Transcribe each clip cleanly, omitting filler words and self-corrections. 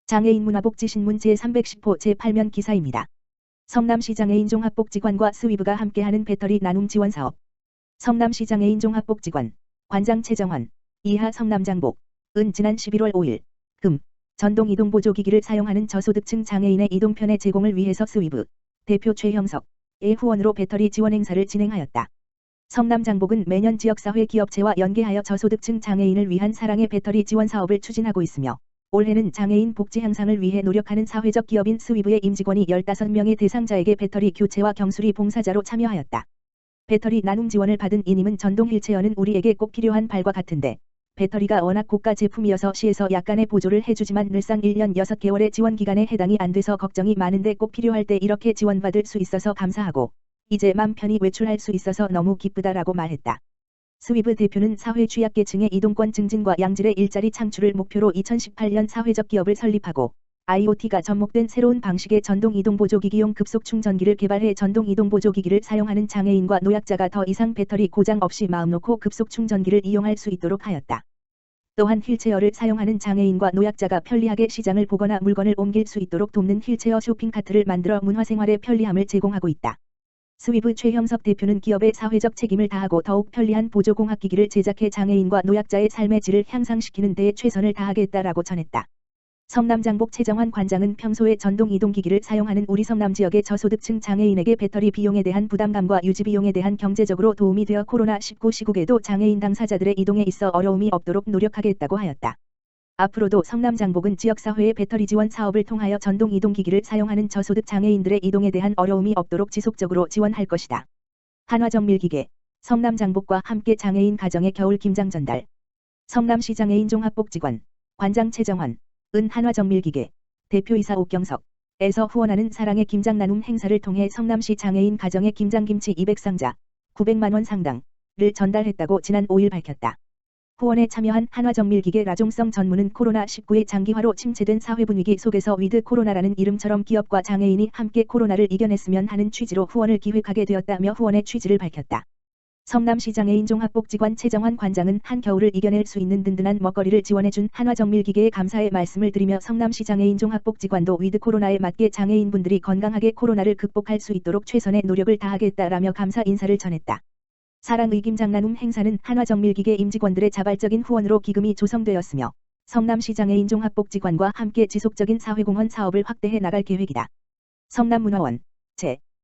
장애인 문화복지신문 제310호 제8면 기사입니다. 성남시 장애인 종합복지관과 스위브가 함께하는 배터리 나눔 지원 사업. 성남시 장애인 종합복지관 관장 최정환, 이하 성남장복, 은 지난 11월 5일 금 전동 이동 보조기기를 사용하는 저소득층 장애인의 이동편의 제공을 위해서 스위브 대표 최형석의 후원으로 배터리 지원 행사를 진행하였다. 성남장복은 매년 지역사회 기업체와 연계하여 저소득층 장애인을 위한 사랑의 배터리 지원 사업을 추진하고 있으며 올해는 장애인 복지 향상을 위해 노력하는 사회적 기업인 스위브의 임직원이 15명의 대상자에게 배터리 교체와 경수리 봉사자로 참여하였다. 배터리 나눔 지원을 받은 이님은 전동 휠체어는 우리에게 꼭 필요한 발과 같은데 배터리가 워낙 고가 제품이어서 시에서 약간의 보조를 해주지만 늘상 1년 6개월의 지원 기간에 해당이 안 돼서 걱정이 많은데 꼭 필요할 때 이렇게 지원받을 수 있어서 감사하고 이제 맘 편히 외출할 수 있어서 너무 기쁘다라고 말했다. 스위브 대표는 사회 취약계층의 이동권 증진과 양질의 일자리 창출을 목표로 2018년 사회적 기업을 설립하고 IoT가 접목된 새로운 방식의 전동 이동 보조기기용 급속 충전기를 개발해 전동 이동 보조기기를 사용하는 장애인과 노약자가 더 이상 배터리 고장 없이 마음 놓고 급속 충전기를 이용할 수 있도록 하였다. 또한 휠체어를 사용하는 장애인과 노약자가 편리하게 시장을 보거나 물건을 옮길 수 있도록 돕는 휠체어 쇼핑카트를 만들어 문화생활의 편리함을 제공하고 있다. 스위브 최형석 대표는 기업의 사회적 책임을 다하고 더욱 편리한 보조공학기기를 제작해 장애인과 노약자의 삶의 질을 향상시키는 데에 최선을 다하겠다라고 전했다. 성남장복 최정환 관장은 평소에 전동 이동기기를 사용하는 우리 성남 지역의 저소득층 장애인에게 배터리 비용에 대한 부담감과 유지 비용에 대한 경제적으로 도움이 되어 코로나19 시국에도 장애인 당사자들의 이동에 있어 어려움이 없도록 노력하겠다고 하였다. 앞으로도 성남장복은 지역사회의 배터리 지원 사업을 통하여 전동 이동기기를 사용하는 저소득 장애인들의 이동에 대한 어려움이 없도록 지속적으로 지원할 것이다. 한화정밀기계, 성남장복과 함께 장애인 가정의 겨울 김장 전달. 성남시 장애인 종합복지관, 관장 최정환, 은 한화정밀기계, 대표이사 옥경석에서 후원하는 사랑의 김장 나눔 행사를 통해 성남시 장애인 가정의 김장김치 200상자, 900만원 상당을 전달했다고 지난 5일 밝혔다. 후원에 참여한 한화정밀기계 라종성 전무는 코로나19의 장기화로 침체된 사회분위기 속에서 위드 코로나라는 이름처럼 기업과 장애인이 함께 코로나를 이겨냈으면 하는 취지로 후원을 기획하게 되었다며 후원의 취지를 밝혔다. 성남시 장애인 종합복지관 최정환 관장은 한겨울을 이겨낼 수 있는 든든한 먹거리를 지원해준 한화정밀기계에 감사의 말씀을 드리며 성남시 장애인 종합복지관도 위드 코로나에 맞게 장애인분들이 건강하게 코로나를 극복할 수 있도록 최선의 노력을 다하겠다라며 감사 인사를 전했다. 사랑의 김장 나눔 행사는 한화정밀기계 임직원들의 자발적인 후원으로 기금이 조성되었으며 성남시 장애인 종합복지관과 함께 지속적인 사회공헌 사업을 확대해 나갈 계획이다. 성남문화원,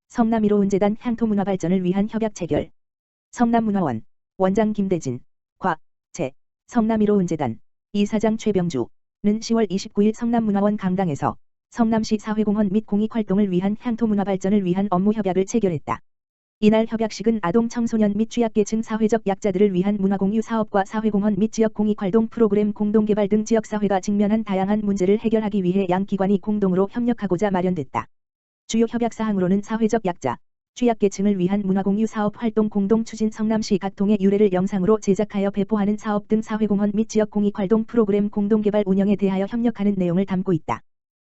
성남1호은재단 향토문화 발전을 위한 협약 체결. 성남문화원, 원장 김대진, 성남1호은재단, 이사장 최병주는 10월 29일 성남문화원 강당에서 성남시 사회공헌 및 공익활동을 위한 향토문화 발전을 위한 업무 협약을 체결했다. 이날 협약식은 아동 청소년 및 취약계층 사회적 약자들을 위한 문화공유 사업과 사회공헌 및 지역공익활동 프로그램 공동개발 등 지역사회가 직면한 다양한 문제를 해결하기 위해 양 기관이 공동으로 협력하고자 마련됐다. 주요 협약사항으로는 사회적 약자, 취약계층을 위한 문화공유 사업 활동 공동 추진 성남시 각통의 유래를 영상으로 제작하여 배포하는 사업 등 사회공헌 및 지역공익활동 프로그램 공동개발 운영에 대하여 협력하는 내용을 담고 있다.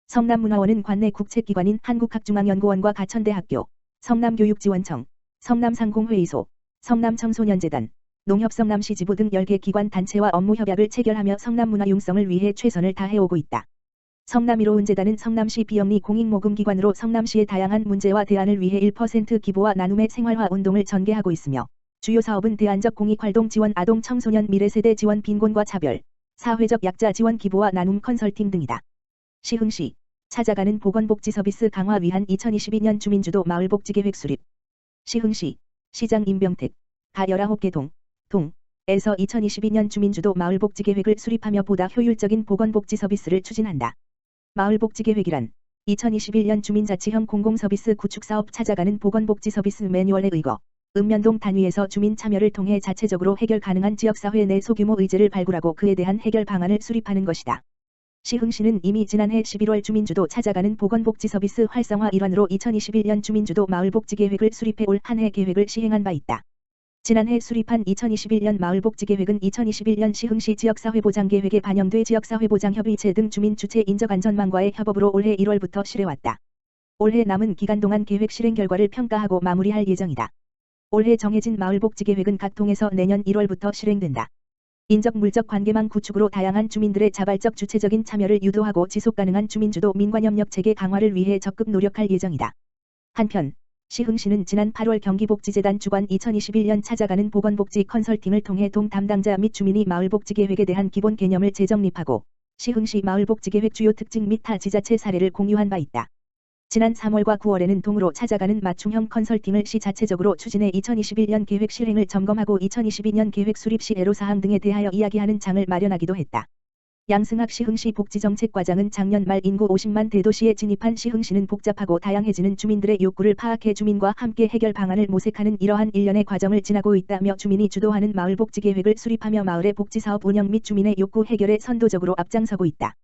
성남문화원은 관내 국책기관인 한국학중앙연구원과 가천대학교, 성남교육지원청, 성남상공회의소, 성남청소년재단, 농협성남시지부 등 10개 기관 단체와 업무 협약을 체결하며 성남문화 융성을 위해 최선을 다해오고 있다. 성남1호은재단은 성남시 비영리 공익모금기관으로 성남시의 다양한 문제와 대안을 위해 1% 기부와 나눔의 생활화 운동을 전개하고 있으며 주요 사업은 대안적 공익활동 지원, 아동 청소년 미래세대 지원, 빈곤과 차별, 사회적 약자 지원, 기부와 나눔 컨설팅 등이다. 시흥시 찾아가는 보건복지 서비스 강화 위한 2022년 주민주도 마을복지계획 수립. 시흥시 시장 임병택 가 19개 동에서 2022년 주민주도 마을복지계획을 수립하며 보다 효율적인 보건복지 서비스를 추진한다. 마을복지계획이란 2021년 주민자치형 공공서비스 구축사업 찾아가는 보건복지 서비스 매뉴얼에 의거 읍면동 단위에서 주민 참여를 통해 자체적으로 해결 가능한 지역사회 내 소규모 의제를 발굴하고 그에 대한 해결 방안을 수립하는 것이다. 시흥시는 이미 지난해 11월 주민주도 찾아가는 보건복지 서비스 활성화 일환으로 2021년 주민주도 마을복지계획을 수립해 올 한 해 계획을 시행한 바 있다. 지난해 수립한 2021년 마을복지계획은 2021년 시흥시 지역사회보장계획에 반영돼 지역사회보장협의체 등 주민주체 인적안전망과의 협업으로 올해 1월부터 실해왔다. 올해 남은 기간 동안 계획 실행 결과를 평가하고 마무리할 예정이다. 올해 정해진 마을복지계획은 각 동에서 내년 1월부터 실행된다. 인적 물적 관계망 구축으로 다양한 주민들의 자발적 주체적인 참여를 유도하고 지속가능한 주민주도 민관협력 체계 강화를 위해 적극 노력할 예정이다. 한편 시흥시는 지난 8월 경기복지재단 주관 2021년 찾아가는 보건복지 컨설팅을 통해 동 담당자 및 주민이 마을복지계획에 대한 기본 개념을 재정립하고 시흥시 마을복지계획 주요 특징 및 타 지자체 사례를 공유한 바 있다. 지난 3월과 9월에는 동으로 찾아가는 맞춤형 컨설팅을 시 자체적으로 추진해 2021년 계획 실행을 점검하고 2022년 계획 수립 시 애로사항 등에 대하여 이야기하는 장을 마련하기도 했다. 양승학 시흥시 복지정책과장은 작년 말 인구 50만 대도시에 진입한 시흥시는 복잡하고 다양해지는 주민들의 욕구를 파악해 주민과 함께 해결 방안을 모색하는 이러한 일련의 과정을 지나고 있다며 주민이 주도하는 마을복지계획을 수립하며 마을의 복지사업 운영 및 주민의 욕구 해결에 선도적으로 앞장서고 있다.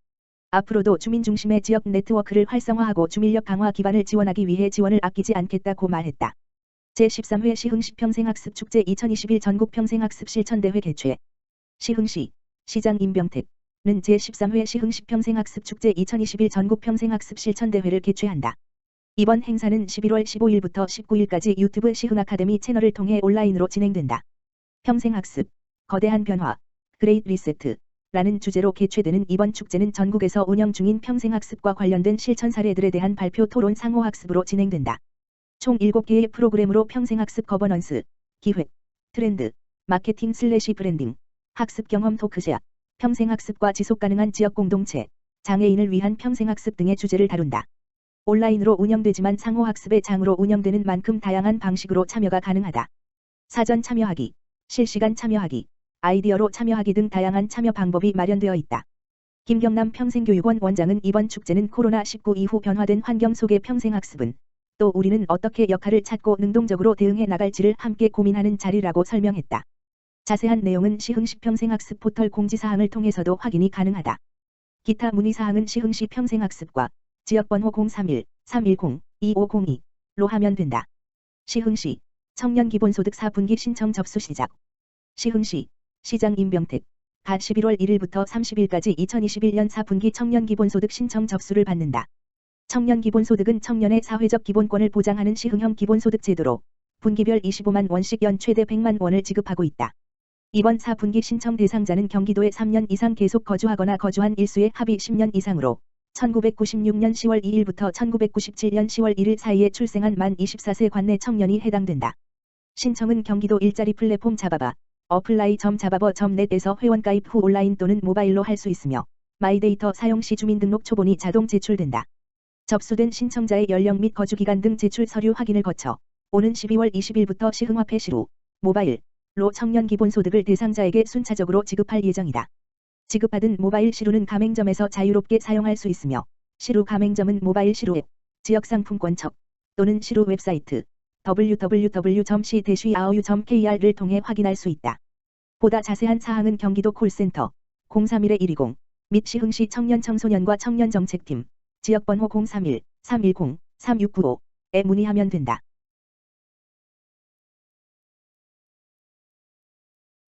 앞으로도 주민 중심의 지역 네트워크를 활성화하고 주민력 강화 기반을 지원하기 위해 지원을 아끼지 않겠다고 말했다. 제13회 시흥시 평생학습 축제 2021 전국 평생학습 실천대회 개최. 시흥시 시장 임병택 는 제13회 시흥시 평생학습 축제 2021 전국 평생학습 실천대회를 개최한다. 이번 행사는 11월 15일부터 19일까지 유튜브 시흥아카데미 채널을 통해 온라인으로 진행된다. 평생학습, 거대한 변화, 그레이트 리세트 라는 주제로 개최되는 이번 축제는 전국에서 운영 중인 평생학습과 관련된 실천 사례들에 대한 발표 토론 상호학습으로 진행된다. 총 7개의 프로그램으로 평생학습 거버넌스, 기획, 트렌드, 마케팅 / 브랜딩, 학습 경험 토크쇼, 평생학습과 지속가능한 지역 공동체, 장애인을 위한 평생학습 등의 주제를 다룬다. 온라인으로 운영되지만 상호학습의 장으로 운영되는 만큼 다양한 방식으로 참여가 가능하다. 사전 참여하기, 실시간 참여하기, 아이디어로 참여하기 등 다양한 참여 방법이 마련되어 있다. 김경남 평생교육원 원장은 이번 축제는 코로나19 이후 변화된 환경 속의 평생학습은 또 우리는 어떻게 역할을 찾고 능동적으로 대응해 나갈지를 함께 고민하는 자리라고 설명했다. 자세한 내용은 시흥시 평생학습 포털 공지사항을 통해서도 확인이 가능하다. 기타 문의사항은 시흥시 평생학습과 지역번호 031-310-2502로 하면 된다. 시흥시 청년기본소득 4분기 신청 접수 시작. 시흥시 시장 임병택 가 11월 1일부터 30일까지 2021년 4분기 청년기본소득 신청 접수를 받는다. 청년기본소득은 청년의 사회적 기본권을 보장하는 시흥형 기본소득 제도로 분기별 25만 원씩 연 최대 100만 원을 지급하고 있다. 이번 4분기 신청 대상자는 경기도에 3년 이상 계속 거주하거나 거주한 일수의 합의 10년 이상으로 1996년 10월 2일부터 1997년 10월 1일 사이에 출생한 만 24세 관내 청년이 해당된다. 신청은 경기도 일자리 플랫폼 잡아봐 apply.잡아버.net에서 회원가입 후 온라인 또는 모바일로 할 수 있으며 마이데이터 사용 시 주민등록 초본이 자동 제출된다. 접수된 신청자의 연령 및 거주기간 등 제출 서류 확인을 거쳐 오는 12월 20일부터 시흥화폐 시루, 모바일로 청년 기본소득을 대상자에게 순차적으로 지급할 예정이다. 지급받은 모바일 시루는 가맹점에서 자유롭게 사용할 수 있으며 시루 가맹점은 모바일 시루 앱, 지역상품권척 또는 시루 웹사이트 www.c-aou.kr을 통해 확인할 수 있다. 보다 자세한 사항은 경기도 콜센터 031-120 및 시흥시 청년청소년과 청년정책팀 지역번호 031-310-3695에 문의하면 된다.